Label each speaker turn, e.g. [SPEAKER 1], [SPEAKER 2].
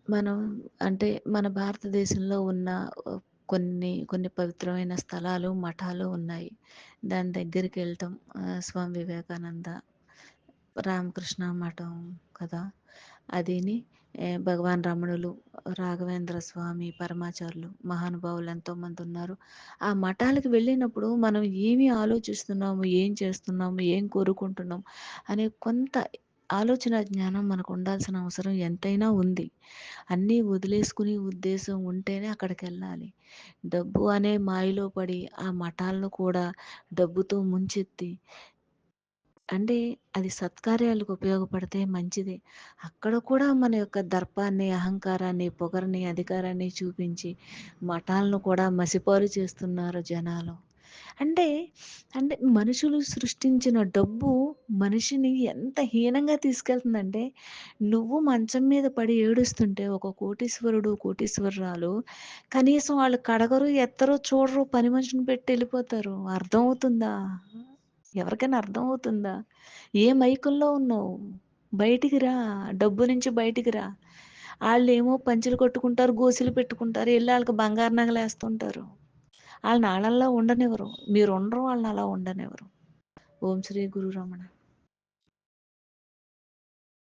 [SPEAKER 1] మనం అంటే మన భారతదేశంలో ఉన్న కొన్ని పవిత్రమైన స్థలాలు, మఠాలు ఉన్నాయి. దాని దగ్గరికెళ్ళటం స్వామి వివేకానంద, రామకృష్ణ మఠం కదా! అదిని భగవాన్ రమణులు, రాఘవేంద్ర స్వామి, పరమాచార్యులు మహానుభావులు ఎంతోమందున్నారు. ఆ మఠాలకు వెళ్ళినప్పుడు మనం ఏమి ఆలోచిస్తున్నాము, ఏం చేస్తున్నాము, ఏం కోరుకుంటున్నాం అనే కొంత ఆలోచన జ్ఞానం మనకు ఉండాల్సిన అవసరం ఎంతైనా ఉంది. అన్నీ వదిలేసుకుని ఉద్దేశం ఉంటేనే అక్కడికెళ్ళాలి. డబ్బు అనే మాయలో పడి ఆ మఠాలను కూడా డబ్బుతో ముంచెత్తి అంటే అది సత్కార్యాలకు ఉపయోగపడితే మంచిదే. అక్కడ కూడా మన యొక్క దర్పాన్ని, అహంకారాన్ని, పొగరుని, అధికారాన్ని చూపించి మఠాలను కూడా మసిపాలు చేస్తున్నారు జనాలు. అంటే, అంటే మనుషులు సృష్టించిన డబ్బు మనిషిని ఎంత హీనంగా తీసుకెళ్తుందంటే, నువ్వు మంచం మీద పడి ఏడుస్తుంటే ఒక కోటీశ్వరుడు, కోటీశ్వరురాలు కనీసం వాళ్ళు కడగరు, ఎత్తరు, చూడరు, పని మనిషిని పెట్టి ఎళ్ళిపోతారు. అర్థమవుతుందా? ఎవరికైనా అర్థమవుతుందా? ఏ మైకంలో ఉన్నావు? బయటికి రా. డబ్బు నుంచి బయటికి రా. ఆళ్ళేమో పంచెలు కట్టుకుంటారు, గోసెలు పెట్టుకుంటారు. ఎళ్లి ఆళ్ళకి బంగారు నగలేస్తుంటారు. ఆళ్ళని ఆళ్ళలా ఉండనివ్వరు. మీరుండరు, ఆళ్ళని అలా ఉండనివ్వరు. ఓం శ్రీ గురు రమణ.